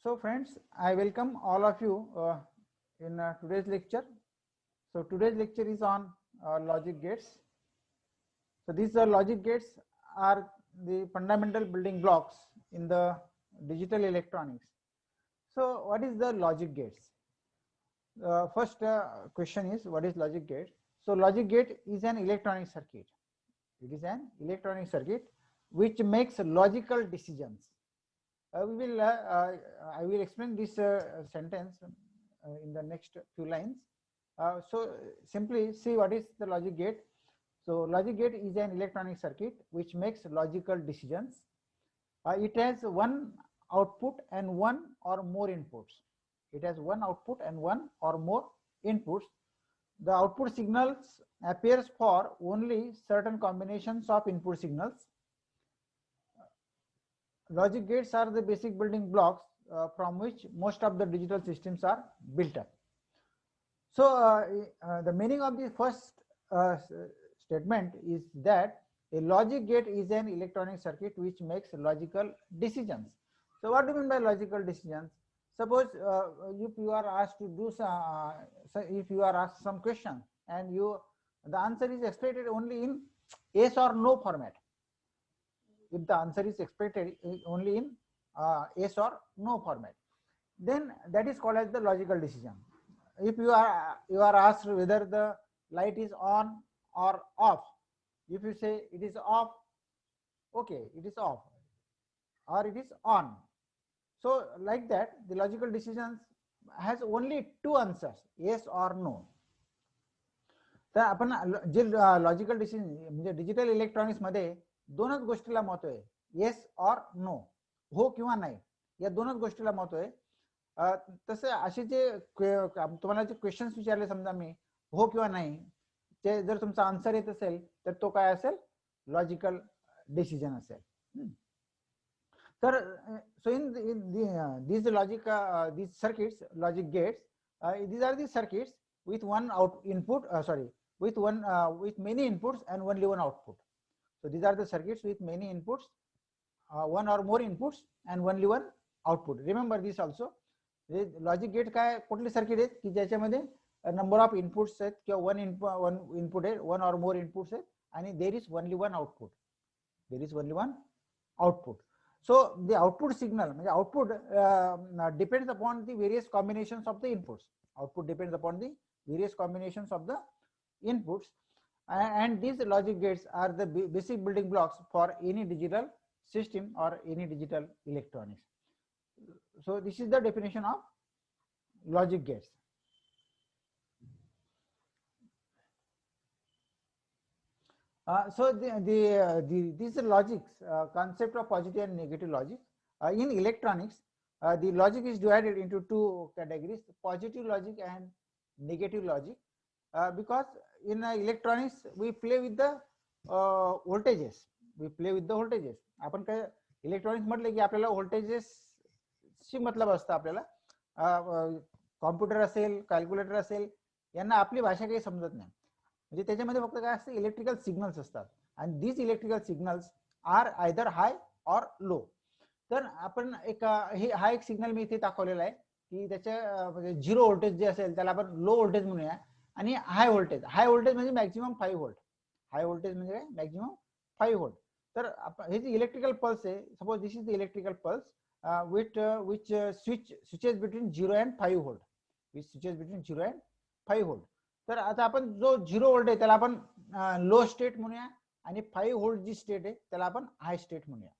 So friends, I welcome all of you in today's lecture. So today's lecture is on logic gates. So these logic gates are the fundamental building blocks in the digital electronics. So what is the logic gates? First question is, what is logic gate? So logic gate is an electronic circuit. It is an electronic circuit which makes logical decisions. I will explain this sentence in the next few lines. So simply see what is the logic gate. So logic gate is an electronic circuit which makes logical decisions. It has one output and one or more inputs. It has one output and one or more inputs. The output signals appears for only certain combinations of input signals. Logic gates are the basic building blocks from which most of the digital systems are built up. So the meaning of the first statement is that a logic gate is an electronic circuit which makes logical decisions. So what do you mean by logical decisions? Suppose if you are asked to do some, if you are asked some question and the answer is expected only in yes or no format. If the answer is expected only in yes or no format, then that is called as the logical decision. If you are asked whether the light is on or off, if you say it is off, okay, it is off, or it is on. So like that, the logical decisions has only two answers, yes or no. तर आपण जे logical decision म्हणजे digital electronics मध्ये दोनच गोष्टीला महत्व आहे, yes और नो, हो किंवा नाही, या दोनच गोष्टीला महत्व आहे. तसे असे जे तुम्हाला जे क्वेश्चन्स विचारले, समजा मी हो किंवा नाही, ते जर तुमचा आन्सर येत असेल तर तो काय असेल, लॉजिकल डिसिजन असेल. तर so in these logic these circuits, logic gates, these are the circuits with one with many inputs and only one output. So these are the circuits with many inputs, one or more inputs and only one output. Remember this also. Logic gate काय कुठले circuit आहेत की ज्याच्यामध्ये number of inputs आहेत किंवा one input आहे, one और मोर inputs आहेत आणि there is only one output. There is only one output. So the output signal, output depends upon the various combinations of the inputs. Output depends upon the various combinations of the inputs, and these logic gates are the basic building blocks for any digital system or any digital electronics. So this is the definition of logic gates. So these logics, concept of positive and negative logic in electronics, the logic is divided into two categories: positive logic and negative logic. Because in electronics we play with the voltages. We play with the voltages. आपण काय electronics म्हटले की आपल्याला voltages शी मतलब असतं. आपल्याला computer असेल, calculator असेल, यांना आपली भाषा काही समजत नाही. म्हणजे त्याच्यामध्ये फक्त काय असतं, इलेक्ट्रिकल सिग्नल्स असतात, आणि these electrical signals are either high or low. तर आपण हा एक सिग्नल मी इथे दाखवलेला आहे की त्याच्या म्हणजे झिरो व्होल्टेज जे असेल त्याला आपण लो व्होल्टेज म्हणूया, आणि हाय व्होल्टेज म्हणजे मॅक्झिमम 5 व्होल्ट. हाय व्होल्टेज म्हणजे मॅक्झिमम 5 व्होल्ट. तर हे जे इलेक्ट्रिकल पल्स आहे, suppose this is the electrical pulse which switches between 0 and 5 volt, which switches between 0 and 5 volt. तर आता आपण जो 0 व्होल्ट आहे त्याला आपण लो स्टेट म्हणूया, आणि 5 व्होल्ट जी स्टेट आहे त्याला आपण हाय स्टेट म्हणूया.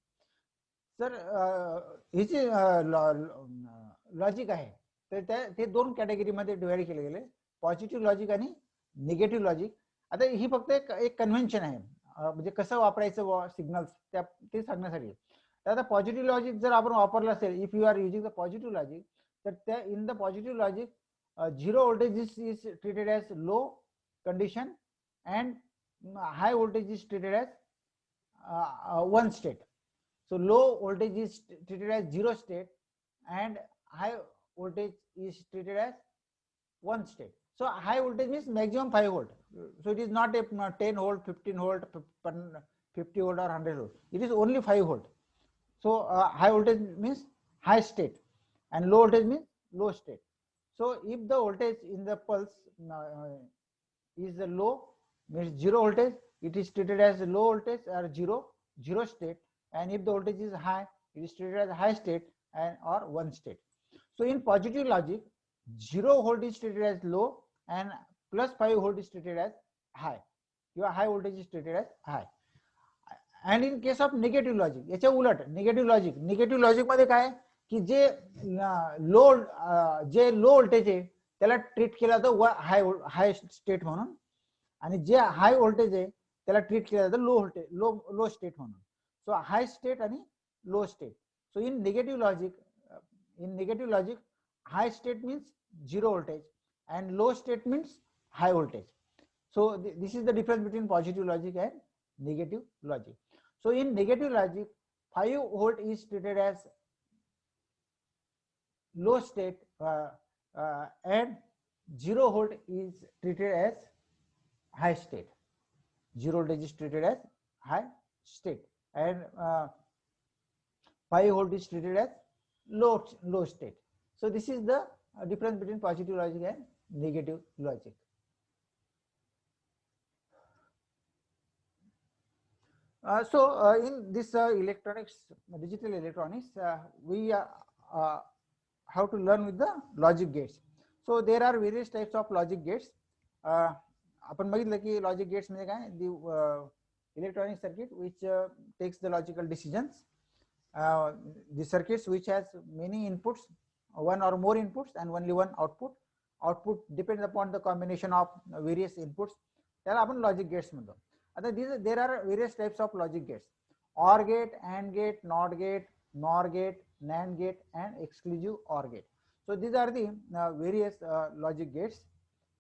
तर हे जे लॉजिक आहे तर ते दोन कॅटेगरीमध्ये डिवाइड केले गेले, पॉझिटिव्ह लॉजिक आणि निगेटिव्ह लॉजिक. आता ही फक्त एक कन्व्हेन्शन आहे, म्हणजे कसं वापरायचं सिग्नल्स ते सांगण्यासाठी. तर आता पॉझिटिव्ह लॉजिक जर आपण वापरलं असेल, if you are using the positive logic, तर त्या in the positive logic zero voltage is treated as low condition and high voltage is treated as one state. So low voltage is treated as zero state and high voltage is treated as one state. So high voltage means maximum 5 volt. So it is not a 10 volt, 15 volt, 50 volt or 100 volt. It is only 5 volt. So high voltage means high state, and low voltage means low state. So if the voltage in the pulse is low, means zero voltage, it is treated as low voltage or zero state, and if the voltage is high, it is treated as high state and or one state. So in positive logic, 0 volt is treated as low and plus 5 volt is treated as high. Your high voltage is treated as high. And in case of negative logic, याच्या उलट negative logic मध्ये काय की जे low voltage आहे त्याला treat केला जातो हाय स्टेट म्हणून, आणि जे हाय व्होल्टेज आहे त्याला ट्रीट केला जातो लो स्टेट म्हणून. सो हाय स्टेट आणि low state. So in negative logic high state means zero voltage and low state means high voltage. So this is the difference between positive logic and negative logic. So in negative logic, 5 volt is treated as low state and 0 volt is treated as high state. 0 voltage is treated as high state and 5 volt is treated as low state. So this is the difference between positive logic and negative logic. In this digital electronics, we have to learn with the logic gates. So there are various types of logic gates. आपण बघितलं की logic gates म्हणजे काय, the electronic circuit which takes the logical decisions. The circuits which has many inputs, one or more inputs and only one output. Output depends upon the combination of various inputs. त्याला आपण logic gates म्हणतो. आता there are various types of logic gates: OR gate, AND gate, NOT gate, NOR gate, NAND gate, and exclusive OR gate. So these are the various logic gates.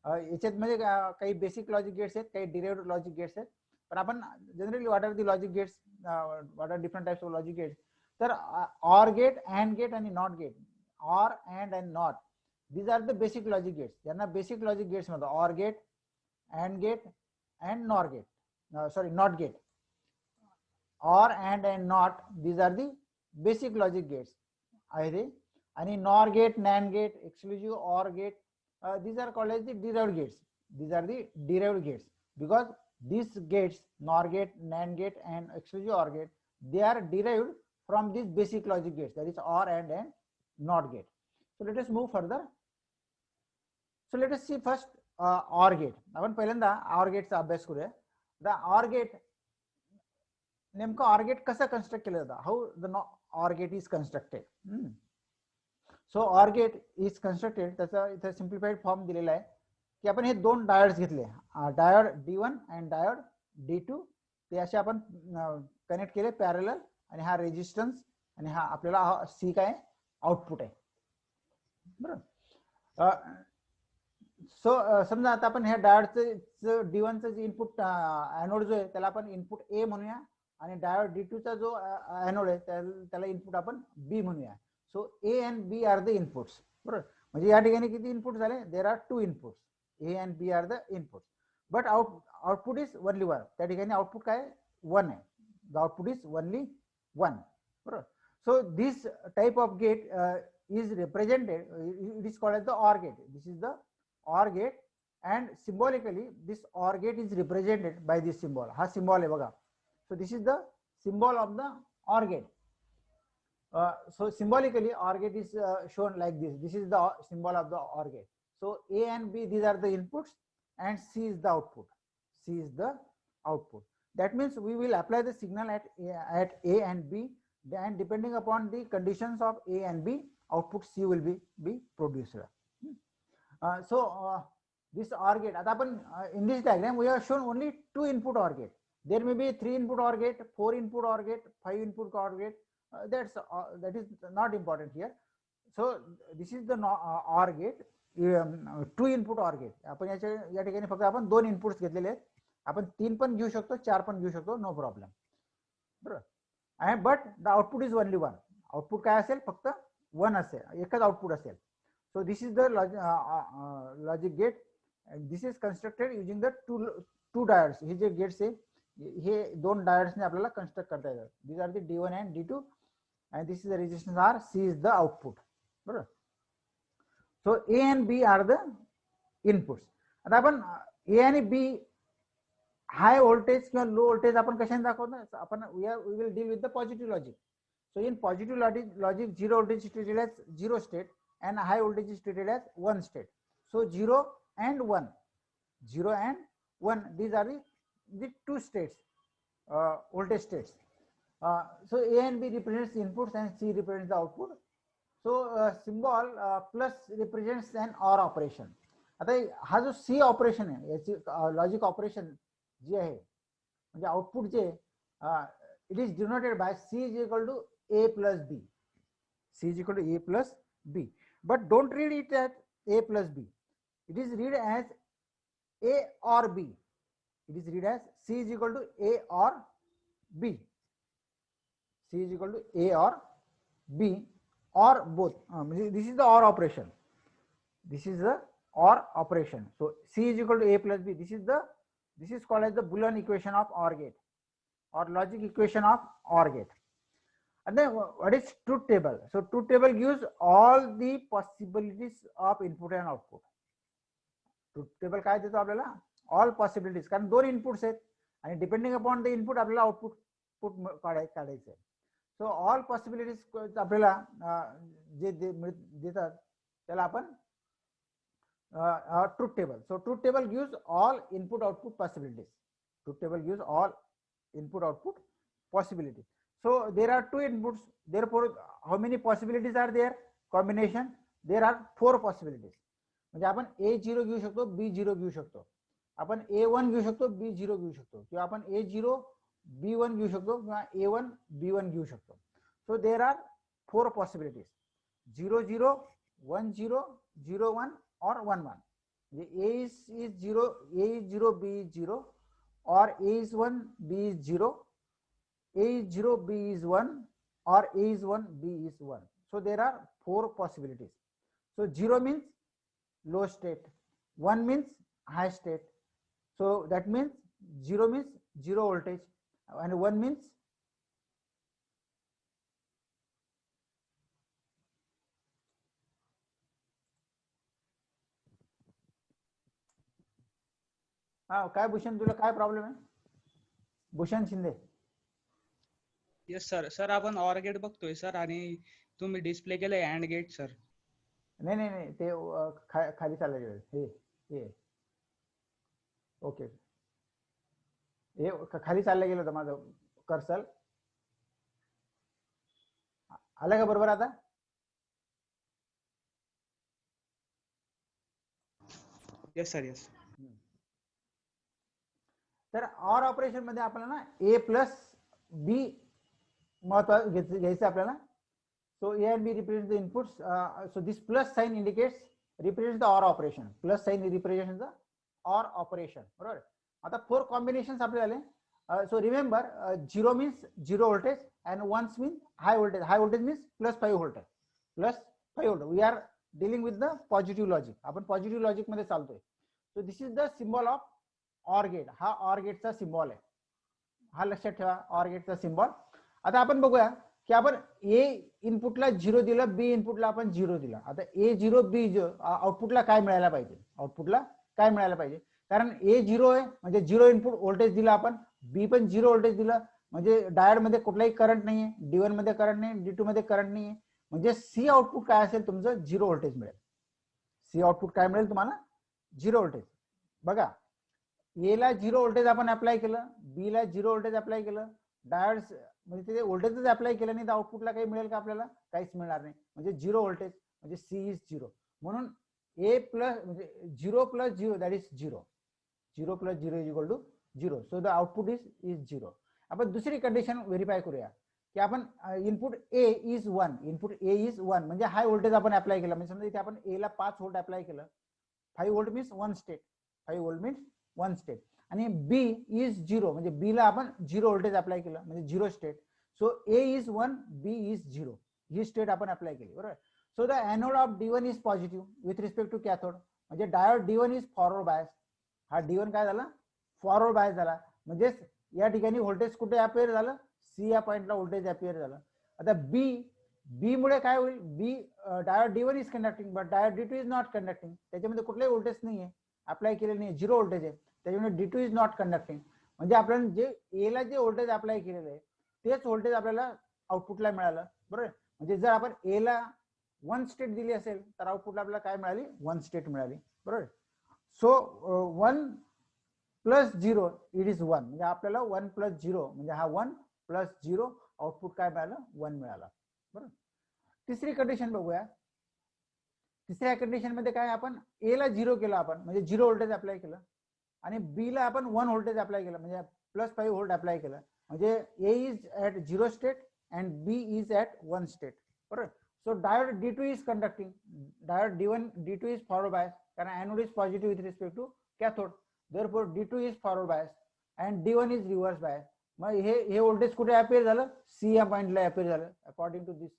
याच्यात मध्ये काही basic logic gates आहेत, काही derived logic gates आहेत. पण आपण generally what are the logic gates, what are different types of logic gates. तर OR gate, AND gate आणि NOT gate, OR, AND and NOT, these are the basic logic gates. त्यांना basic logic gates म्हणतात. OR gate, AND gate and NOR gate. NOT gate. OR, and NOT, these are the basic logic gates. आहे. आणि NOR gate, NAND gate, exclusive OR gate, these are called as the derived gates. These are the derived gates because these gates, NOR gate, NAND gate, and exclusive OR gate, they are derived from these basic logic gates, that is OR and NOT gate. So let us move further. So let us see first OR gate. आपण पहिल्यांदा OR gate चा अभ्यास करूया. The OR gate, नेमका OR gate कसा construct केला जातो, how the OR gate is constructed. So OR gate is constructed, त्याचा इथे सिम्प्लिफाइड फॉर्म दिलेला आहे की आपण हे दोन डायोड्स घेतले, डायोड D1 आणि डायोड D2. ते असे आपण कनेक्ट केले पॅरलल, आणि हा रेजिस्टन्स आणि हा आपल्याला C काय आउटपुट आहे. बरोबर. सो समजा आता आपण ह्या डायोडचं D1 चं जे इनपुट एनोड जो आहे त्याला आपण इनपुट A म्हणूया, आणि डायोड D2 चा जो एनोड आहे त्याला इनपुट आपण B म्हणूया. So A and B are the inputs. बरोबर. म्हणजे या ठिकाणी किती इनपुट झाले, there are two inputs. A and B are the inputs. But output is only one. त्या ठिकाणी आउटपुट काय 1 आहे. The output is only 1. बरोबर. So this type of gate is represented, it is called as the OR gate. This is the OR gate, and symbolically this OR gate is represented by this symbol. हा symbol आहे बघा. So this is the symbol of the OR gate. So symbolically OR gate is shown like this. This is the symbol of the OR gate. So A and B, these are the inputs, and C is the output. C is the output. That means we will apply the signal at A and B, and depending upon the conditions of A and B, output C will be produced. This OR gate, in this diagram we have shown only 2 input OR gate. There may be 3 input OR gate, 4 input OR gate, 5 input OR gate. That is not important here. So this is the OR gate, 2 input OR gate. आपण या ठिकाणी फक्त आपण 2 inputs घेतलेले आहेत. आपण 3 पण घेऊ शकतो, 4 पण घेऊ शकतो, नो प्रॉब्लेम. बरोबर. But the output is only 1. Output काय असेल, फक्त 1 असेल, एकच आउटपुट असेल. So this is the logic gate. This is constructed using the two diodes. हे जे गेट्स आहे हे 2 डायोड्सने आपल्याला कन्स्ट्रक्ट करता येतात. These are the D1 and D2, and this is the resistance R. C is the output. बरोबर. So A and B are the inputs. आता आपण ए आणि बी हाय व्होल्टेज किंवा लो व्होल्टेज आपण कशाने दाखवतो, आपण we will deal with the positive logic. So in positive logic, zero voltage is treated as zero state and high voltage is treated as one state. So 0 and 1, 0 and 1, these are the two states, voltage states. So A and B represents the inputs and C represents the output. So symbol plus represents an OR operation. आता हा जो C operation आहे याची logic operation जी आहे म्हणजे output जे it is denoted by C is equal to A plus B. C is equal to A plus B. But don't read it as A plus B. It is read as A or B. It is read as C is equal to A or B. C is equal to A or B or both. This is the OR operation. This is the OR operation. So C is equal to A plus B. This is called as the Boolean equation of OR gate or logic equation of OR gate. And then what is truth table? So truth table gives all the possibilities of input and output. Truth table काय देतो आपल्याला? All possibilities. कारण दोन inputs आहेत आणि depending upon the input आपल्याला output काढायचं आहे. सो ऑल पॉसिबिलिटीज आपल्याला जे देतात त्याला आपण truth table. So truth table gives all input output possibilities. Truth table gives all input output possibilities. So there are two inputs, therefore how many possibilities are there? Combination, there are 4 possibilities. म्हणजे आपण A0 घेऊ शकतो, B0 घेऊ शकतो, आपण A1 घेऊ शकतो, B0 घेऊ शकतो, किंवा आपण A0 B1 घेऊ शकतो किंवा A1 B1 घेऊ शकतो. So there are 4 possibilities, 0 0 1 0 0 1 or 1 1. A is 0, A is 0, B is 0, or A is 1, B is 0, A is 0, B is 1, or A is 1, B is 1. So there are 4 possibilities. So 0 means low state, 1 means high state. So that means 0 means 0 voltage and 1 means काय भूषण तुला काय problem आहे? Bhushan Shinde. Yes sir. Sir आपण or gate बघतोय sir आणि तुम्ही display केलंय and get sir. नाही नाही नाही ते खाली चाललं गेलं. हे ओके हे खाली चाललं गेलं होतं माझं कर्सर. आलं का बरोबर आता? Yes sir. येस. तर ऑर ऑपरेशन मध्ये आपल्याला ना A प्लस B महत्व घ्यायचं आपल्याला. So A and B represent the inputs. So this plus sign indicates represents the OR operation. Plus sign represents the OR operation. बरोबर. आता 4 combinations आपले आले. So remember 0 means 0 voltage and 1 means high voltage. High voltage means plus 5 voltage. Plus 5 voltage. We are dealing with the positive logic. आपण positive logic मध्ये चालतोय. So this is the symbol of OR gate. हा OR gate चा symbol आहे. हा लक्षात ठेवा OR gate चा सिम्बॉल. आता आपण बघूया की आपण A इनपुटला 0 दिलं, B इनपुटला आपण 0 दिला. आता A0 B0 आउटपुटला काय मिळायला पाहिजे? आउटपुटला काय मिळायला पाहिजे? कारण A0 आहे म्हणजे 0 इनपुट व्होल्टेज दिला आपण, B पण 0 व्होल्टेज दिलं म्हणजे डायोड मध्ये कुठलाही करंट नाहीये, D1 मध्ये करंट नाही, D2 मध्ये करंट नाहीये, म्हणजे C आउटपुट काय असेल तुमचं 0 व्होल्टेज मिळेल. C आउटपुट काय मिळेल तुम्हाला? 0 व्होल्टेज. बघा A ला 0 व्होल्टेज आपण अप्लाय केलं, B ला 0 व्होल्टेज अप्लाय केलं, डायोड म्हणजे ते व्होल्टेजच अप्लाय केलं नाही तर आउटपुटला काही मिळेल का? आपल्याला काहीच मिळणार नाही. म्हणजे 0 व्होल्टेज म्हणजे C इज 0. म्हणून A प्लस म्हणजे 0 plus 0 that is 0. 0 plus 0 is equal to 0. So the output is 0. आपण दुसरी कंडिशन व्हेरीफाय करूया की आपण input A is 1, input A is 1 म्हणजे हाय व्होल्टेज आपण अप्लाय केला. म्हणजे समजा इथे आपण A ला 5 व्होल्ट अप्लाय केलं, 5 volt means 1 state, 5 volt means 1 state. आणि B इज 0 म्हणजे B ला आपण 0 व्होल्टेज अप्लाय केलं म्हणजे 0 state. So A is 1, B is 0 ही स्टेट आपण अप्लाय केली. बरोबर. So the anode of D1 is positive with respect to cathode म्हणजे diode D1 is forward bias. हा D1 काय झाला? फॉरवर्ड बायस झाला. म्हणजे या ठिकाणी व्होल्टेज कुठे अपियर झालं? C या पॉइंटला व्होल्टेज अपियर झालं. आता B बी मुळे काय होईल, B diode D1 is conducting but diode D2 is not conducting. त्याच्यामध्ये कुठलाही व्होल्टेज नाहीये, अप्लाय केलेलं नाही, झिरो व्होल्टेज आहे, त्याच्यामुळे D2 इज नॉट कंडक्टिंग. म्हणजे आपल्याला जे ए ला जे व्होल्टेज अप्लाय केलेलं आहे तेच व्होल्टेज आपल्याला आउटपुटला मिळालं, बरोबर. म्हणजे जर आपण ए ला 1 स्टेट दिली असेल तर आउटपुटला आपल्याला काय मिळाली, 1 स्टेट मिळाली, बरोबर. So 1 plus 0 it is 1. म्हणजे आपल्याला 1 प्लस 0 म्हणजे हा 1 प्लस 0 आउटपुट काय मिळालं, 1 मिळाला, बरोबर. तिसरी कंडिशन बघूया. तिसऱ्या कंडिशन मध्ये काय, आपण ए ला 0 केलं आपण म्हणजे 0 व्होल्टेज अप्लाय केलं, आणि बी ला आपण 1 व्होल्टेज अप्लाय केलं म्हणजे प्लस 5 व्होल्ट अप्लाय केलं. म्हणजे A is at 0 state and B is at 1 state, बरोबर. So diode D2 is conducting, diode D2 is forward bias, कारण anode is positive with respect to cathode, therefore D2 is forward bias and D1 is reverse bias. मग हे voltage कुठे appear झालं, C या पॉइंटला appear झालं according to दिस.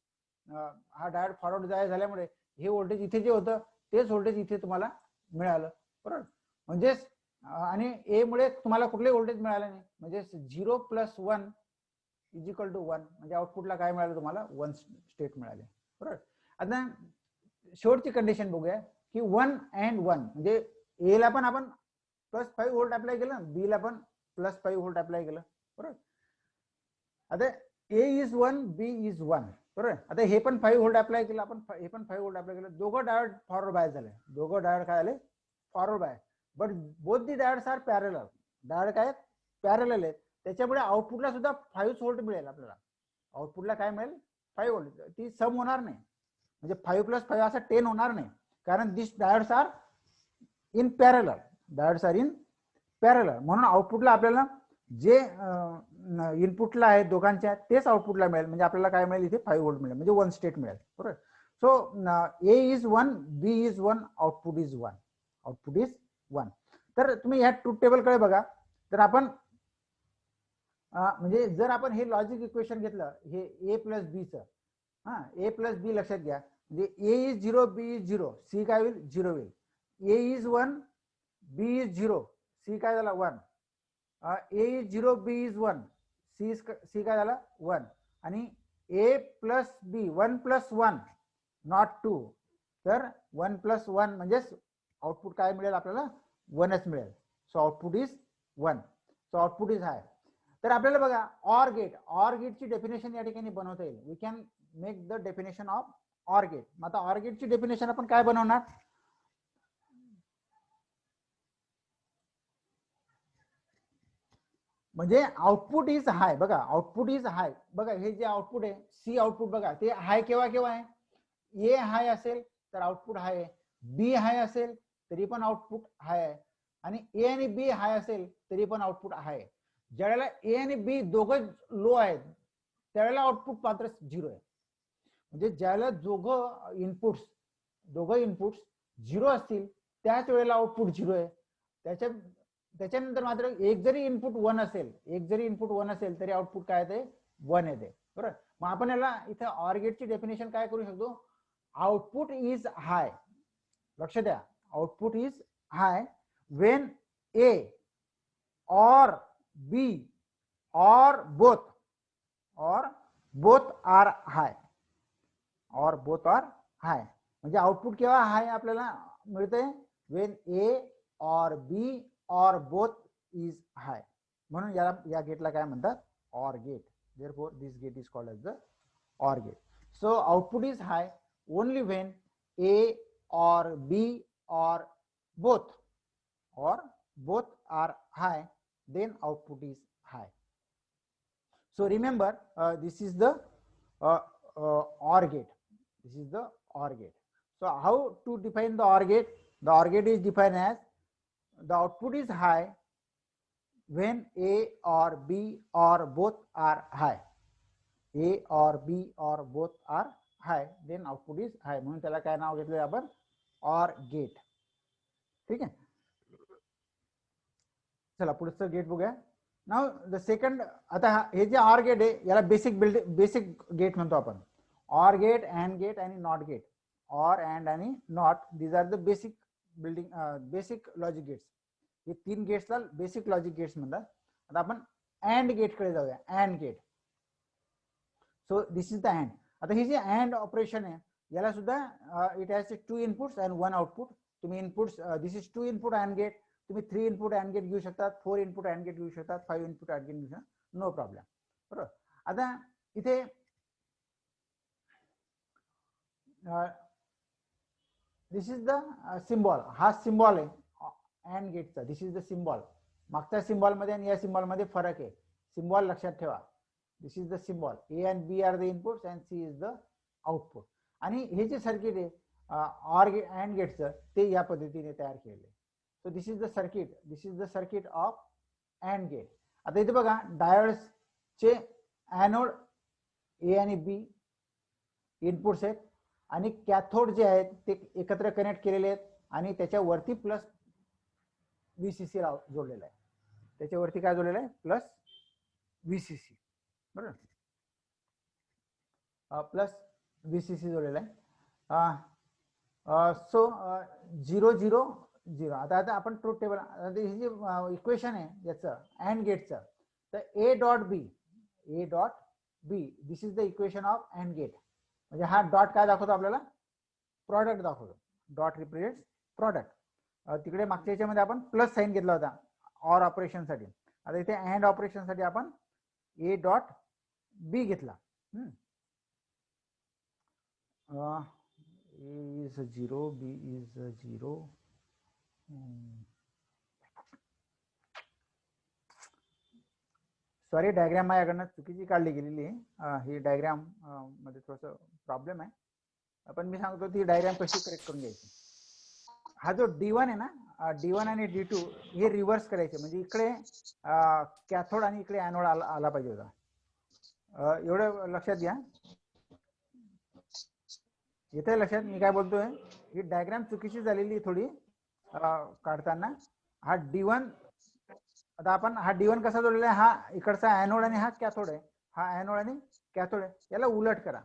हा diode forward bias झाल्यामुळे हे व्होल्टेज इथे जे होतं तेच व्होल्टेज इथे तुम्हाला मिळालं, बरोबर. म्हणजे आणि ए मुळे तुम्हाला कुठले व्होल्टेज मिळालं नाही, म्हणजे 0 प्लस 1 इज इक्वल टू 1. म्हणजे आउटपुटला काय मिळालं तुम्हाला, 1 स्टेट मिळाले, बरोबर. आता शेवटची कंडिशन बघूया की 1 अँड 1 म्हणजे ए ला पण आपण प्लस 5 व्होल्ट अप्लाय केलं, बी ला पण प्लस 5 व्होल्ट अप्लाय केलं, बरोबर. आता ए इज 1 बी इज 1, बरोबर. आता हे पण 5 व्होल्ट अप्लाय केलं आपण, हे पण 5 व्होल्ट अप्लाय केलं, दोघं डायोड फॉरवर्ड बायस झाले, दोघं डायोड काय आले, forward bias. But both the diodes are parallel, diode काय पॅरलल आहेत, त्याच्यामुळे आउटपुटला सुद्धा 5 व्होल्ट मिळेल आपल्याला. आउटपुटला काय मिळेल, 5 व्होल्ट. ती सम होणार नाही, म्हणजे 5 प्लस 5 असं 10 होणार नाही, कारण this diodes are in parallel, diodes are in parallel. म्हणून आउटपुटला आपल्याला जे इनपुटला आहे दोघांच्या तेच आउटपुटला मिळेल, म्हणजे आपल्याला काय मिळेल, इथे 5 व्होल्ट मिळेल, म्हणजे 1 स्टेट मिळेल, बरोबर. So A is 1 B is 1 output is 1, output is 1. तर तुम्ही ह्या ट्रूथ टेबल कडे बघा, तर आपण म्हणजे जर आपण हे लॉजिक इक्वेशन घेतलं, हे ए प्लस बी च, हा ए प्लस बी लक्षात घ्या, म्हणजे A is 0 B is 0, C काय होईल, 0 होईल. ए इज 1 बी इज 0, सी काय झाला, 1. ए इज 0 बी इज 1, सी काय झाला, 1. आणि ए प्लस बी 1 प्लस 1 नॉट 2, तर 1 प्लस 1 म्हणजेच आउटपुट काय मिळेल आपल्याला, 1च मिळेल. So output is 1, so output is high. तर आपल्याला बघा ऑर गेट, ऑर गेटची डेफिनेशन या ठिकाणी बनवता येईल. We can make the definition of or gate. मग आता ऑर गेटची डेफिनेशन आपण काय बनवणार, म्हणजे आउटपुट इज हाय. बघा आउटपुट इज हाय, बघा हे जे आउटपुट आहे सी आउटपुट, बघा ते हाय केव्हा केव्हा आहे, ए हाय असेल तर आउटपुट हाय आहे, बी हाय असेल तरी पण आउटपुट हाय आहे, आणि ए आणि बी हाय असेल तरी पण आउटपुट हाय आहे. ज्यावेळेला ए आणि बी दोघं लो आहेत त्यावेळेला आउटपुट मात्र 0 आहे. म्हणजे ज्यावेळेला दोघं इनपुट्स 0 असतील त्याच वेळेला आउटपुट 0 आहे. त्याच्यानंतर मात्र एक जरी इनपुट 1 असेल तरी आउटपुट काय येते, 1 येते, बरोबर. मग आपण याला इथे ऑर गेटची डेफिनेशन काय करू शकतो, आउटपुट इज हाय. लक्ष द्या, आउटपुट इज हाय व्हेन ए और बी और बोथ आर हाय, म्हणजे आउटपुट केव्हा हाय आपल्याला मिळते, व्हेन ए और बी और बोथ इज हाय. म्हणून या गेटला काय म्हणतात, OR gate. Therefore this gate is called as the OR gate. So output is high only when A or B or both are high, then output is high. So remember this is the OR gate. This is the OR gate. So how to define the OR gate? The OR gate is defined as the output is high when A or B or both are high. A or B or both are high, then output is high. म्हणून त्याला काय नाव घेतलं आपण, OR gate. ठीक आहे. चला पुढचं gate बघूया. नाव द सेकंड, आता हे जे OR गेट आहे याला बेसिक गेट म्हणतो आपण. OR गेट, AND गेट आणि नॉट गेट. OR, AND आणि NOT, these are the basic logic gates. हे 3 गेट्सला बेसिक लॉजिक गेट्स म्हणतात. आता आपण AND गेट कडे जाऊया. AND गेट. So this is the AND. आता ही जी अँड ऑपरेशन आहे याला सुद्धा it has 2 inputs and 1 output. तुम्ही inputs this is 2 input and gate, तुम्ही 3 इनपुट अँड गेट घेऊ शकतात, 4 इनपुट अँड गेट घेऊ शकतात, 5 इनपुट अँड गेट घेऊ शकतात, नो प्रॉब्लेम. बरोबर. आता इथे दिस इज द सिम्बॉल, हा सिम्बॉल आहे अँड गेटचा. दिस इज द सिम्बॉल. मागच्या सिम्बॉल मध्ये आणि या सिम्बॉल मध्ये फरक आहे. सिम्बॉल लक्षात ठेवा. This is the symbol. A and B are the inputs and C is the output. आणि हे जे सर्किट आहे ऑर अँड गेटचं ते या पद्धतीने तयार केलेलं आहे. So this is the circuit. This is the circuit of AND gate. आता इथे बघा डायोड्सचे ॲनोड ए आणि बी इनपुट्स आहेत आणि कॅथोड जे आहेत ते एकत्र कनेक्ट केलेले आहेत आणि त्याच्यावरती प्लस व्हीसीसी जोडलेला आहे. त्याच्यावरती काय जोडलेलं आहे? Plus VCC. बरोबर. प्लस व्हीसीसी जोडलेला आहे. सो 0 0 0. आता आपण ट्रूथ टेबल, हे जे इक्वेशन आहे याचं अँड गेटचं, तर A dot B this is the equation of AND gate. म्हणजे हा डॉट काय दाखवतो आपल्याला? प्रॉडक्ट दाखवतो. Dot represents product. तिकडे मागच्या याच्यामध्ये आपण प्लस साईन घेतला होता ऑर ऑपरेशन साठी. आता इथे अँड ऑपरेशन साठी आपण ए डॉट बी घेतला. A is 0, B is 0. Sorry, diagram माझ्याकडनं चुकीची काढली गेलेली आहे. ही डायग्राम मध्ये थोडंसं प्रॉब्लेम आहे. पण मी सांगतो ती डायग्राम कशी करेक्ट करून घ्यायची. हा जो D1 आहे ना, D1 आणि D2 हे रिव्हर्स करायचे. म्हणजे इकडे कॅथोड आणि इकडे ॲनोड आला पाहिजे होता. एवढं लक्षात घ्या. येते लक्षात मी काय बोलतोय? ही डायग्राम चुकीची झालेली थोडी काढताना. हा D1, आता आपण हा D1 कसा जोडलेला आहे? हा इकडचा ॲनोड आणि हा कॅथोड आहे. हा ॲनोड आणि कॅथोड आहे. याला उलट करा.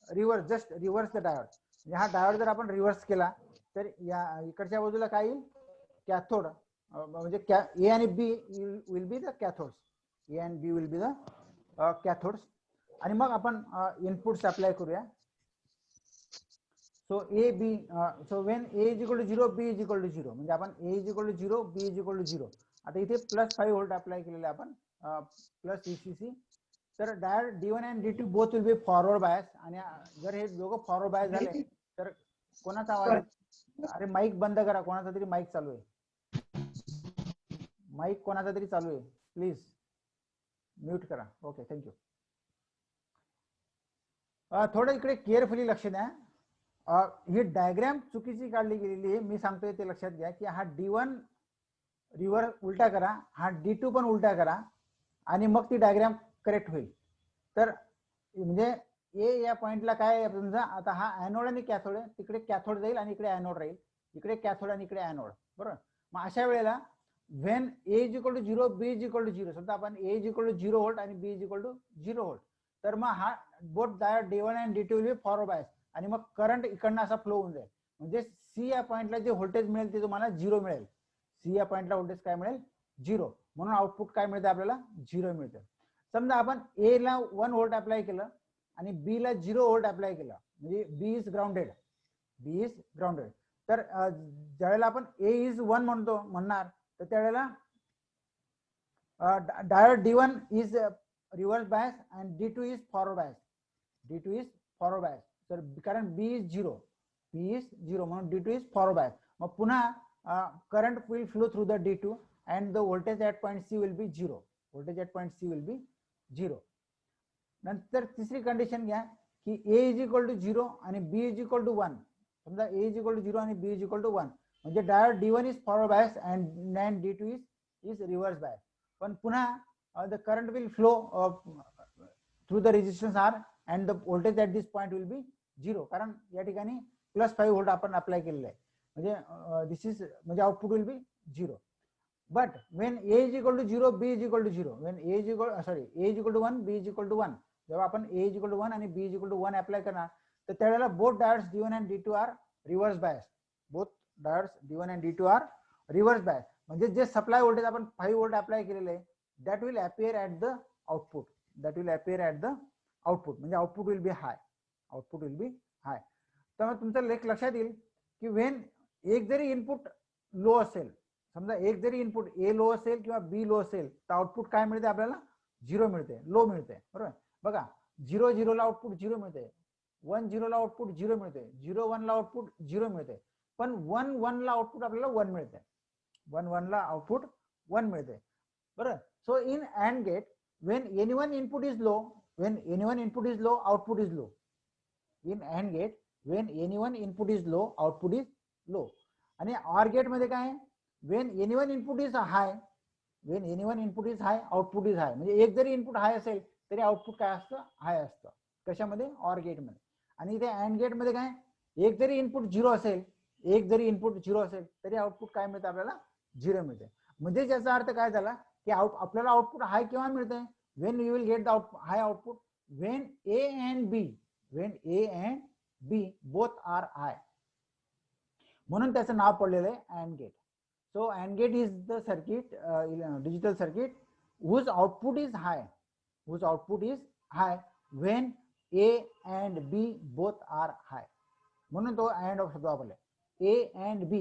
Reverse, just reverse the diode. म्हणजे हा डायोड जर आपण रिव्हर्स केला तर या इकडच्या बाजूला काय येईल? कॅथोड. म्हणजे ए आणि B will be the cathodes. A and B will be the cathodes. आणि मग आपण इनपुट्स अप्लाय करूया. So A B, so when A is equal to 0, B is equal to 0. म्हणजे आपण A is equal to 0, B is equal to 0. आता इथे plus 5 volt apply केलेले आपण, प्लस व्हीसीसी. तर डायोड D1 आणि D2 both will be forward bias. आणि जर हे दोघं फॉरवर्ड बायस झाले तर कोणाचा आवाज? अरे माईक बंद करा. कोणाचा तरी माईक चालू आहे. माईक कोणाचा तरी चालू आहे. प्लीज म्यूट करा. Okay, thank you. थोडं इकडे केअरफुली लक्ष द्या. ही डायग्राम चुकीची काढली गेलेली आहे. मी सांगतोय ते लक्षात घ्या की हा D1 रिव्हर्स उलटा करा, हा D2 पण उलटा करा आणि मग ती डायग्राम करेक्ट होईल. तर म्हणजे ए या पॉइंटला काय आहे समजा, आता हा ॲनोड आणि कॅथोड आहे. तिकडे कॅथोड जाईल आणि इकडे ॲनोड राहील. इकडे कॅथोड आणि इकडे ॲनोड. बरोबर. मग अशा वेळेला when A is equal to 0, B is equal to 0. समजा आपण A is equal to 0 volt आणि B is equal to 0 volt. तर मग हा बोथ डायोड D1 आणि D2 will be forward bias आणि मग करंट इकडनं असा फ्लो होऊन जाईल. म्हणजे सी या पॉइंटला जे व्होल्टेज मिळेल ते तुम्हाला 0 मिळेल. सी या पॉइंटला व्होल्टेज काय मिळेल? 0. म्हणून आउटपुट काय मिळते आपल्याला? 0 मिळतं. समजा आपण ए ला 1 व्होल्ट अप्लाय केलं आणि बी ला 0 व्होल्ट अप्लाय केलं, म्हणजे B is grounded. B is grounded. तर ज्यावेळेला आपण ए इज 1 म्हणणार तर त्यावेळेला diode D1 is reverse bias and D2 is forward bias. D2 is forward bias. तर कारण B इज 0, B इज 0 म्हणून D2 इज फॉरवर्ड बायस. मग पुन्हा current will flow through the D2 and the voltage at point C will be 0. Voltage at point C will be 0. नंतर तिसरी condition घ्या की A is equal to 0 आणि B is equal to 1. समजा A is equal to 0 आणि B is equal to 1 म्हणजे diode D1 is forward bias and D2 is reverse bias. पण पुन्हा the current will flow through the resistance R and the voltage at this point will be 0. कारण या ठिकाणी plus 5 volt आपण apply केलेलं आहे. म्हणजे दिस इज म्हणजे output will B 0. But when A is equal to 0, B is equal to 0. When A is equal to 1, B is equal to 1. जेव्हा आपण A is equal to 1 आणि B is equal to 1 apply करणार तर त्यावेळेला both diodes D1 and D2 are reverse biased. Both diodes D1 and D2 are reverse biased. म्हणजे जे supply voltage आपण 5 volt apply केलेले आहे that will appear at the output. That will appear at the output. म्हणजे output will be high. Output will be high. त्यामुळे तुमचं लक्षात येईल की वेन एक जरी इनपुट लो असेल, समजा एक जरी इनपुट ए लो असेल किंवा बी लो असेल, तर आउटपुट काय मिळते आपल्याला? 0 मिळते, लो मिळते. बरोबर. बघा 0 0 ला आउटपुट 0 मिळते, 1 0 ला आउटपुट 0 मिळते, 0 1 ला आउटपुट 0 मिळते, पण 1 1 ला आउटपुट आपल्याला 1 मिळते, 1 1 ला आउटपुट 1 मिळते. बरोबर. So in AND gate when any one input is low, output is low. In AND gate when any one input is low, output is low. आणि OR gate मध्ये काय आहे? when any one input is high, output is high. म्हणजे एक जरी input high असेल तरी output काय असतं? हाय असतं. कशामध्ये? OR गेट मध्ये. आणि इथे AND गेट मध्ये काय? एक जरी इनपुट 0 असेल तरी आउटपुट काय मिळतं आपल्याला? 0 मिळते. म्हणजे याचा अर्थ काय झाला की आपल्याला आउटपुट हाय केव्हा मिळते? when you will get the high output when A and B both are high. म्हणून त्याचं नाव पडलेलं आहे AND gate. So AND gate is the circuit, digital circuit whose output is high when A and B both are high. म्हणून तो AND शब्द वापरला. A and B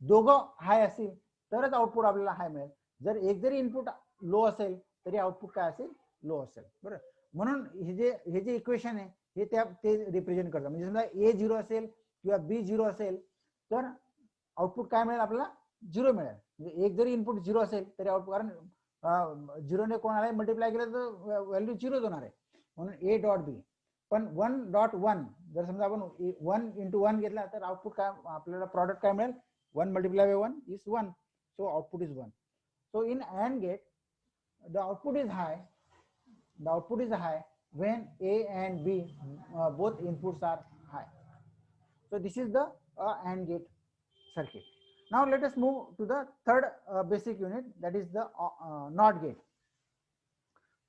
दोघं हाय असतील तरच आउटपुट आपल्याला हाय मिळेल. जर एक जरी इनपुट लो असेल तरी आउटपुट काय असेल? लो असेल. बरोबर. म्हणून हे जे इक्वेशन आहे ते रिप्रेझेंट करतात. म्हणजे समजा A 0 असेल किंवा B 0 असेल तर आउटपुट काय मिळेल आपल्याला? 0 मिळेल. म्हणजे एक जरी इनपुट 0 असेल तरी आउटपुट, कारण 0 ने कोणाला मल्टिप्लाय केलं तर व्हॅल्यू 0 होणार आहे, म्हणून A डॉट B. पण 1.1 जर समजा आपण 1 × 1 घेतला तर आउटपुट काय आपल्याला प्रॉडक्ट काय मिळेल? 1 × 1 is 1. So output is 1. So in AND gate the output is high when A and B both inputs are high. So this is the AND gate circuit. Now let us move to the third basic unit, that is the NOT gate.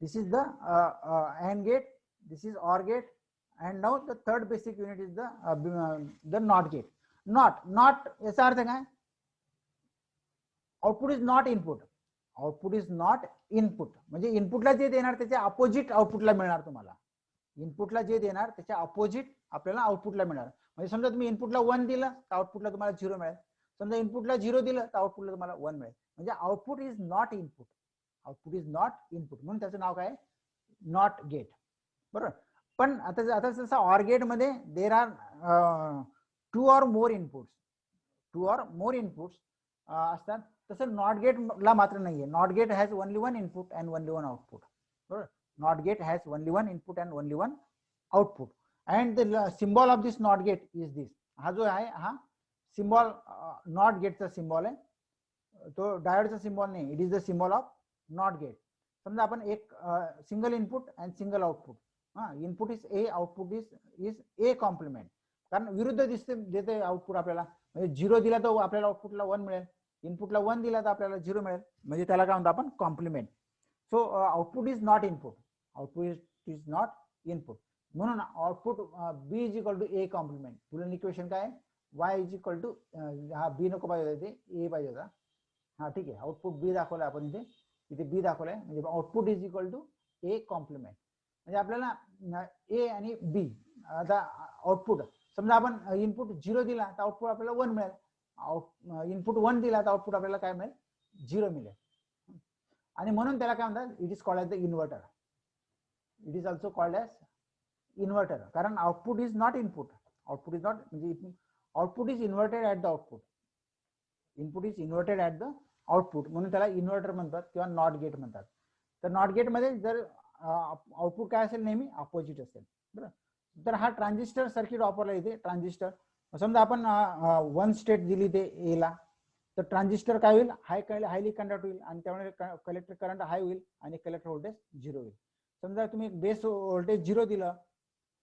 This is the AND gate, this is OR gate, and now the third basic unit is the NOT gate. Not याचा अर्थ काय? Output is not input. Output is not input म्हणजे इनपुटला जे देणार त्याच्या opposite आउटपुटला मिळणार. तुम्हाला इनपुटला जे देणार त्याच्या अपोजिट आपल्याला आउटपुटला मिळणार. म्हणजे समजा तुम्ही इनपुटला 1 दिलं तर आउटपुटला तुम्हाला 0 मिळेल. समजा इनपुटला 0 दिलं तर आउटपुटला तुम्हाला 1 मिळेल. म्हणजे आउटपुट इज नॉट इनपुट. म्हणून त्याचं नाव काय? Not gate. बरोबर. पण आता जसं ऑर गेट मध्ये there are 2 or more inputs असतात, तसं नॉट गेटला मात्र नाहीये. Not gate has only 1 input and only 1 output. बरोबर. Not gate has only 1 input and only 1 output. And the symbol of this not gate is this. हा जो आहे हा सिम्बॉल नॉट गेटचा सिम्बॉल आहे, तो डायोडचा सिम्बॉल नाही. It is the symbol of NOT gate. समजा आपण एक single input and single output, input is A, output is A complement. कारण विरुद्ध देते आउटपुट आपल्याला. म्हणजे 0 दिला तर आपल्याला आउटपुटला 1 मिळेल, इनपुटला 1 दिला तर आपल्याला 0 मिळेल. म्हणजे त्याला काय म्हणतो आपण? Complement. So output is not input. म्हणून output B is equal to A complement. पुढील इक्वेशन काय? वाय इज इक्वल टू, हा बी नको पाहिजे होते, ए पाहिजे होता. हा ठीक आहे. आउटपुट बी दाखवलं आपण इथे बी दाखवलंय. म्हणजे output is equal to A complement. म्हणजे आपल्याला ए आणि बी. आता आउटपुट समजा आपण इनपुट 0 दिला तर आउटपुट आपल्याला 1 मिळेल. इनपुट 1 दिला तर आउटपुट आपल्याला काय मिळेल? 0 मिळेल. आणि म्हणून त्याला काय म्हणतात? It is called as the inverter. It is also called as inverter. कारण output is not input. Output is not म्हणजे output is inverted at the output. Input is inverted at the output, म्हणून त्याला inverter म्हणतात किंवा not gate म्हणतात. तर not gate मध्ये जर आउटपुट काय असेल? नेहमी अपोजिट असेल. बरोबर. तर हा ट्रान्झिस्टर सर्किट वापरला इथे. ट्रान्झिस्टर समजा आपण 1 स्टेट दिली ते ए ला, तर ट्रान्झिस्टर काय होईल? हायली कंडक्ट होईल आणि त्यामुळे कलेक्टर करंट हाय होईल आणि कलेक्टर व्होल्टेज 0 होईल. समजा तुम्ही बेस व्होल्टेज 0 दिलं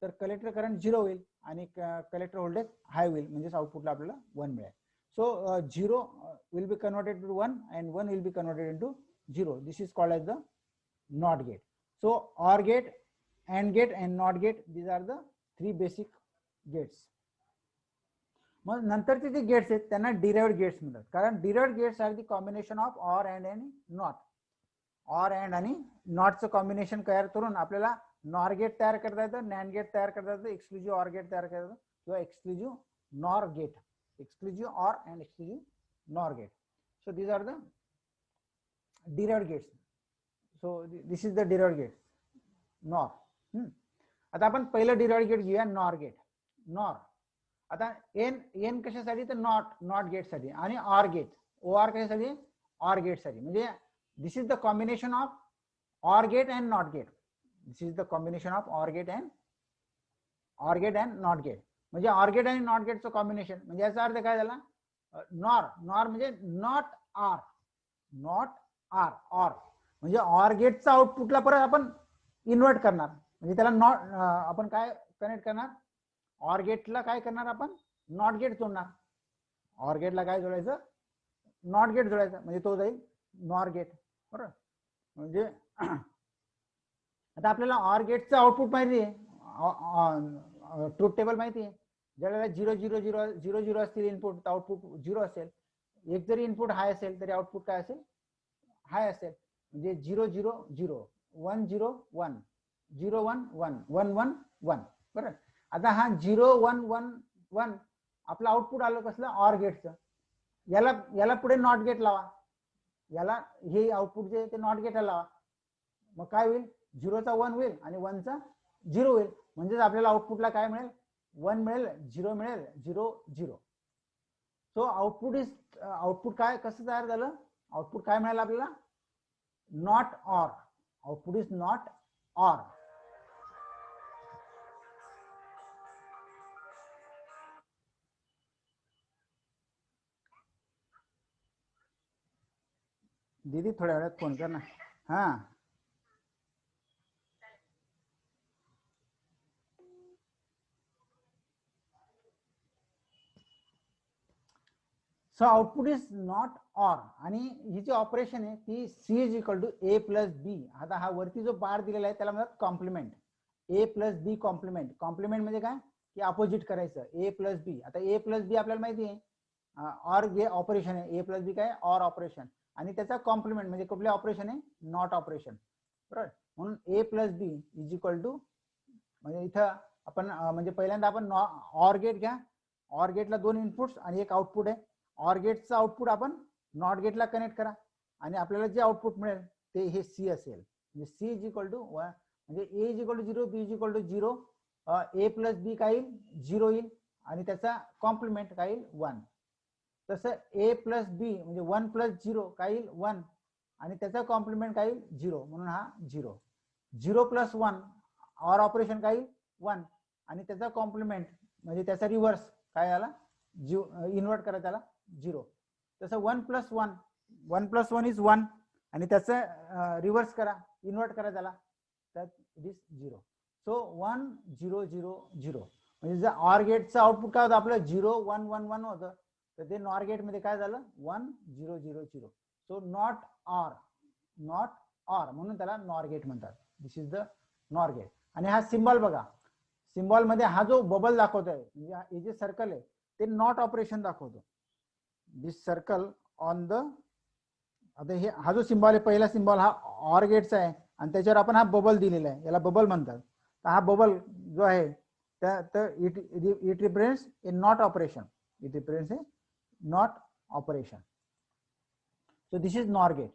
तर कलेक्टर करंट 0 होईल आणि कलेक्टर व्होल्टेज हाय होईल. म्हणजेच आउटपुटला आपल्याला 1 मिळेल. So 0 will be converted to 1 and 1 will be converted into 0. This is called as the NOT gate. So OR gate, AND gate and NOT gate, these are the 3 basic gates. मग नंतरचे जे gates आहेत त्यांना derived gates म्हणतात. कारण derived gates are the combination of OR, AND आणि NOT. OR, AND आणि NOTचं combination तयार करून आपल्याला नॉर गेट तयार करता येतं, नॅन्ड गेट तयार करता येतं, एक्सक्लुझिव्ह ऑर गेट तयार करता येतं किंवा exclusive nor gate, exclusive OR and exclusive nor gate. So these are the derived gates. So this is the derived gate NOR. आता आपण पहिलं derived gate घेऊया NOR गेट. NOR आता n कशासाठी तर नॉट गेट साठी आणि OR गेट, OR कशासाठी OR गेट साठी. म्हणजे this is the combination of OR gate and not gate. This is the combination of OR gate and not gate. म्हणजे OR gate आणि नॉट गेटचं कॉम्बिनेशन. म्हणजे याचा अर्थ काय झाला, नॉर म्हणजे नॉट आर ऑर म्हणजे ऑर गेटचा आउटपुटला परत आपण इन्व्हर्ट करणार. म्हणजे त्याला नॉट आपण काय कनेक्ट करणार, ऑर गेटला काय करणार आपण नॉट गेट जोडणार. ऑर गेटला काय जोडायचं, नॉट गेट जोडायचं, म्हणजे तो जाईल नॉर गेट. बरोबर. म्हणजे आता आपल्याला ऑर गेटचं आउटपुट माहिती आहे, ट्रूथ टेबल माहिती आहे. ज्यावेळेला 0 0 0 0 0 असतील इनपुट, आउटपुट 0 असेल. एक जरी इनपुट हाय असेल तरी आउटपुट काय असेल, हाय असेल. म्हणजे 0 0 0 1 0 1 0 1 1 1 1 1. बरोबर. आता हा 0 1 1 1 आपलं आउटपुट आलं कसलं, ऑर गेटचं. याला पुढे नॉट गेट लावा, याला हे आउटपुट जे ते नॉट गेटला लावा. मग काय होईल, 0चा 1 होईल आणि 1चा 0 होईल. म्हणजेच आपल्याला आउटपुटला काय मिळेल, 1 मिळेल, 0 मिळेल, 0 0. सो आउटपुट काय कसं तयार झालं, आउटपुट काय मिळालं आपल्याला, not or. Output is not or. दीदी थोड्या वेळात फोन कर ना. हा so output is not or. आणि ही जी ऑपरेशन आहे ती C is equal to A plus B. आता हा वरती जो बार दिलेला आहे त्याला म्हणतात complement, A plus B complement. Complement म्हणजे काय की अपोजिट करायचं, ए प्लस बी. आता ए प्लस बी आपल्याला माहिती आहे ऑर जे ऑपरेशन आहे, ए प्लस बी काय ऑर ऑपरेशन, आणि त्याचा कॉम्प्लिमेंट म्हणजे कुठले ऑपरेशन आहे, नॉट ऑपरेशन. बरोबर. म्हणून A plus B is equal to, म्हणजे इथं आपण म्हणजे पहिल्यांदा आपण ऑर गेट घ्या. ऑर गेटला 2 इनपुट्स आणि एक आउटपुट आहे. ऑर गेटचं आउटपुट आपण नॉट गेटला कनेक्ट करा आणि आपल्याला जे आउटपुट मिळेल ते हे सी असेल. म्हणजे सी इज इक्वल टू म्हणजे A is equal to 0, B is equal to 0, A plus B काय येईल 0 येईल आणि त्याचा कॉम्प्लिमेंट काय येईल 1. तसं ए प्लस बी म्हणजे 1 प्लस 0 काय येईल 1 आणि त्याचा कॉम्प्लिमेंट काय येईल 0, म्हणून हा 0. 0 प्लस 1 ऑर ऑपरेशन काय येईल 1 आणि त्याचा कॉम्प्लिमेंट म्हणजे त्याचा रिव्हर्स काय आला, इन्व्हर्ट करा त्याला 0. तसं 1 प्लस 1 इज 1 आणि त्याचं रिव्हर्स करा, इन्व्हर्ट करा त्याला, तर इट इज 0. सो 1 0 0 0. म्हणजे जर ऑर गेटचं आउटपुट काय होतं आपलं 0 1 1 1 होतं, तर ते नॉर गेट मध्ये काय झालं 1 0 0 0. सो नॉट ऑर म्हणून त्याला नॉर गेट म्हणतात. दिस इज द नॉर गेट. आणि हा सिम्बॉल बघा, सिम्बॉल मध्ये हा जो बबल दाखवतोय म्हणजे हे जे सर्कल आहे ते नॉट ऑपरेशन दाखवतो. दिस सर्कल ऑन द, आता हे हा जो सिम्बॉल आहे पहिला सिम्बॉल हा ऑर गेटचा आहे आणि त्याच्यावर आपण हा बबल दिलेला आहे, याला बबल म्हणतात. तर हा बबल जो आहे it represents a NOT operation, it represents a NOT operation. So this is NOR gate.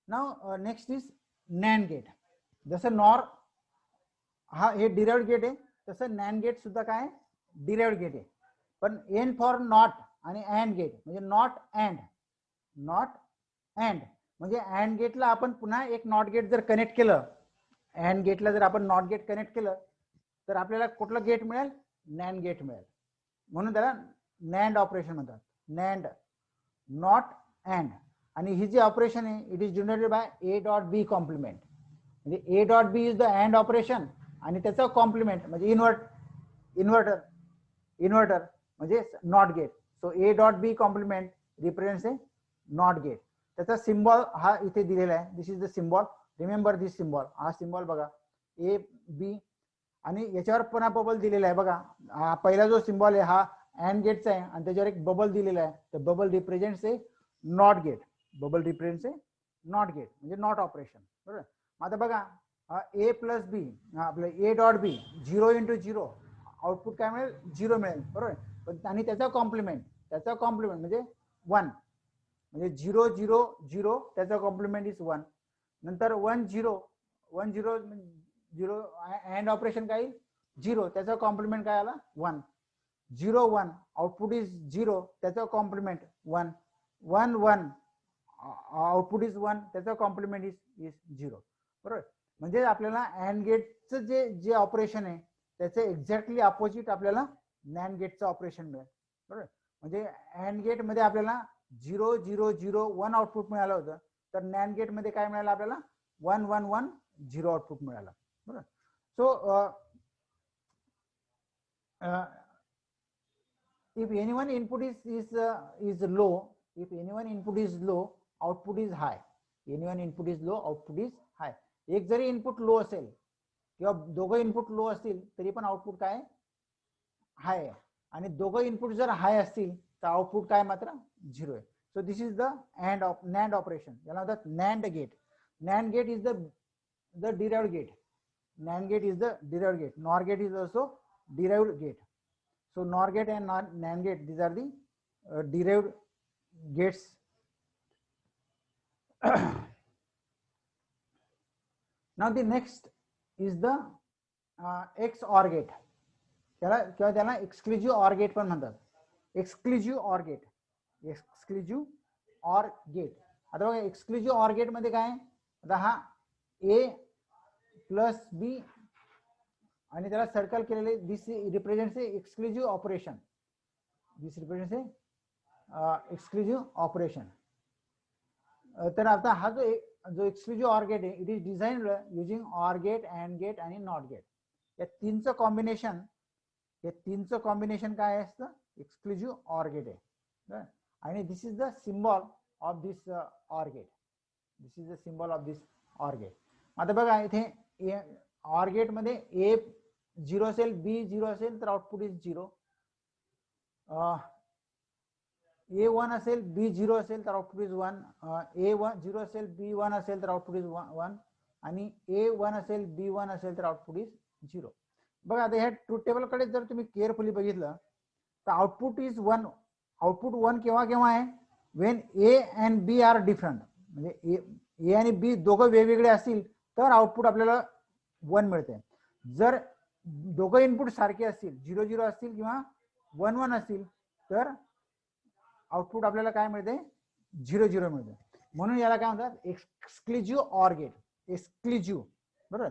Now next is NAND gate. जसं नॉर हा हे डिराइव्ड गेट आहे तसं नॅन्ड गेट सुद्धा काय डिराइव्ड गेट आहे. पण एन फॉर नॉट आणि अँड गेट म्हणजे नॉट अँड म्हणजे अँड गेटला आपण पुन्हा एक नॉट गेट जर कनेक्ट केलं, अँड गेटला जर आपण नॉट गेट कनेक्ट केलं तर आपल्याला कुठलं गेट मिळेल, नॅन्ड गेट मिळेल. म्हणून त्याला नॅन्ड ऑपरेशन म्हणतात, नॅन्ड नॉट अँड. आणि ही जी ऑपरेशन आहे it is generated by A dot B complement. म्हणजे ए dot B is the and operation आणि त्याचा कॉम्प्लिमेंट म्हणजे इन्व्हर्टर म्हणजे not gate. So A dot B complement represents a NOT gate. त्याचा सिम्बॉल हा इथे दिलेला आहे. दिस is the symbol, remember this symbol. हा सिम्बॉल बघा ए बी आणि याच्यावर पुन्हा बबल दिलेला आहे बघा. हा पहिला जो सिम्बॉल आहे हा अँड गेटचा आहे आणि त्याच्यावर एक बबल दिलेला आहे. तर bubble represents a NOT gate, bubble represents a NOT gate म्हणजे नॉट ऑपरेशन. बरोबर. आता बघा ए प्लस बी आपलं A dot B 0 into 0 output काय मिळेल 0 मिळेल बरोबर. पण आणि त्याचा कॉम्प्लिमेंट म्हणजे 1 म्हणजे 0 0 0 त्याचा कॉम्प्लिमेंट इज 1. नंतर 1 0 1 0 0 अँड ऑपरेशन काय 0 त्याचा कॉम्प्लिमेंट काय आला 1. 0 1 आउटपुट इज 0 त्याचा कॉम्प्लिमेंट 1. 1 1 आउटपुट इज 1 त्याचा कॉम्प्लिमेंट इज 0 बरोबर. म्हणजे आपल्याला अँड गेटचं जे ऑपरेशन आहे त्याचे एक्झॅक्टली अपोजिट आपल्याला नॅन्ड गेटचं ऑपरेशन मिळेल बरोबर. म्हणजे अँड गेट मध्ये आपल्याला 0 0 0 1 आउटपुट मिळालं होतं, तर नॅन्ड गेट मध्ये काय मिळालं आपल्याला 1 1 1 0 आउटपुट मिळालं बरोबर. So if any one input is low, if any one input is low, output is high. Any one input is low, output is high. एक जरी इनपुट लो असेल किंवा दोघं इनपुट लो असतील तरी पण आउटपुट काय हाय आहे. आणि दोघं इनपुट जर हाय असतील तर आउटपुट काय मात्र 0 आहे. So this is the NAND operation. याला म्हणतात NAND gate. NAND gate is the derived gate. NAND gate is the derived gate. NOR gate is also derived gate. So NOR gate and NAND gate, these are the derived gates. Now the next is the XOR gate. त्याला exclusive OR gate पण म्हणतात. Exclusive OR gate. Exclusive OR gate. आता बघा exclusive OR gate मध्ये काय आता हा A plus बी आणि त्याला सर्कल केलेले this represents exclusive operation. This represents exclusive operation. तर आता हा जो एक्सक्लुझिव्ह ऑर गेट आहे it is designed using or gate, and gate आणि नॉट गेट. या तीनचं कॉम्बिनेशन काय असतं एक्सक्लुझिव्ह ऑर गेट आहे. आणि this is the symbol of this or gate. This is the symbol of this or gate. आता बघा इथे ऑर गेट मध्ये ए 0 असेल बी 0 असेल तर आउटपुट इज 0. ए 1 असेल बी 0 असेल तर आउटपुट इज 1. ए 0 असेल बी 1 असेल तर आउटपुट इज 1 आणि ए 1 असेल बी 1 असेल तर आउटपुट इज 0. बघा आता ह्या ट्रूथ टेबल कडे जर तुम्ही केअरफुली बघितलं तर आउटपुट इज 1. आउटपुट 1 केव्हा आहे when A and B are different. म्हणजे ए आणि बी दोघं वेगवेगळे असतील तर आउटपुट आपल्याला 1 मिळते. जर दोघं इनपुट सारखे असतील 0 0 असतील किंवा 1 1 असतील तर आउटपुट आपल्याला काय मिळते 0 0 मिळते. म्हणून याला काय म्हणतात एक्सक्लुझिव्ह ऑर गेट. एक्सक्लुझिव्ह बरोबर.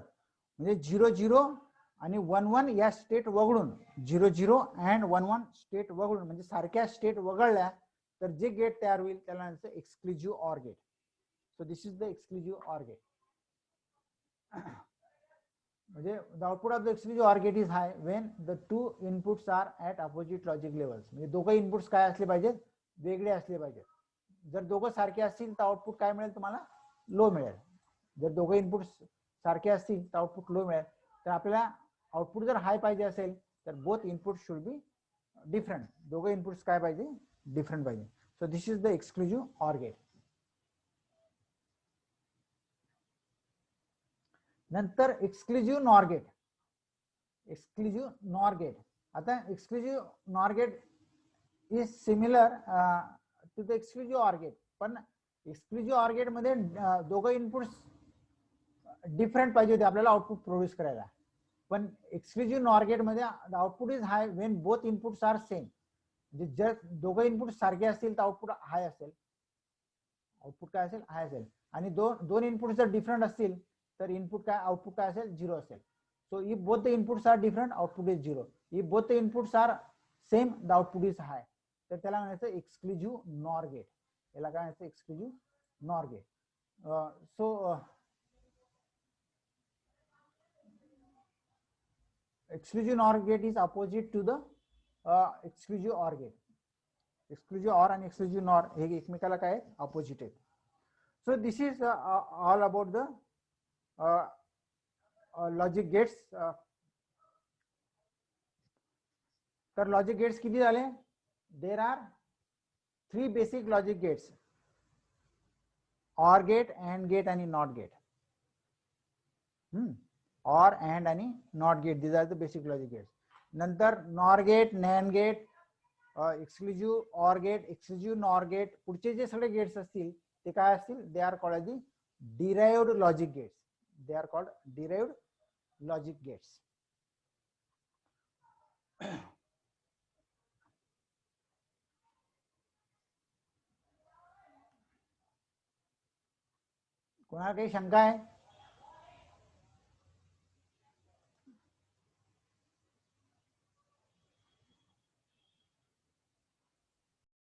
म्हणजे 0 0 आणि 1 1 या स्टेट वगळून 0 0 अँड 1 1 स्टेट वगळून म्हणजे सारख्या स्टेट वगळल्या तर जे गेट तयार होईल त्याला म्हणतात exclusive or gate. So this is the exclusive or gate. म्हणजे the output of the exclusive OR gate is high when the two inputs are at opposite logic levels. म्हणजे दोघं इनपुट्स काय असले पाहिजेत वेगळे असले पाहिजेत. जर दोघं सारखे असतील तर आउटपुट काय मिळेल तुम्हाला लो मिळेल. जर दोघं इनपुट्स सारखे असतील तर आउटपुट लो मिळेल. तर आपल्याला आउटपुट जर हाय पाहिजे असेल तर both input should be different. दोघं इनपुट्स काय पाहिजे डिफरंट पाहिजे. So this is the exclusive OR gate. नंतर exclusive nor gate. Exclusive nor gate. आता exclusive nor gate is similar to the exclusive or gate. पण एक्सक्लुझिव्ह ऑर गेट मध्ये दोघं inputs different पाहिजे होते आपल्याला आउटपुट प्रोड्यूस करायला. पण एक्सक्लुझिव्ह नॉर गेट मध्ये output is high when both inputs are same. म्हणजे जर दोघं इनपुट सारखे असतील तर आउटपुट हाय असेल. आउटपुट काय असेल हाय असेल. आणि दोन इनपुट जर डिफरंट असतील तर इनपुट काय आउटपुट काय असेल 0 असेल. So if both the inputs are different output is 0. If both the inputs are same the output is high. तर त्याला म्हणायचं एक्सक्लुझिव्ह नॉर गेट. याला काय म्हणायचं exclusive nor gate. So exclusive NOR gate is opposite to the exclusive OR gate. Exclusive OR and exclusive NOR हे एकमेकाला काय opposite आहेत. So this is all about the logic gates. तर logic gates किती झाले. There are 3 basic logic gates. OR gate, AND gate आणि NOT gate. Or and आणि not gate, this are the basic logic gates. नंतर nor gate, nand gate, exclusive or gate, exclusive nor gate, पुढचे जे सगळे gates असतील ते काय असतील, they are called the derived logic gates. They are called derived logic gates. कोणाला काही शंका आहे?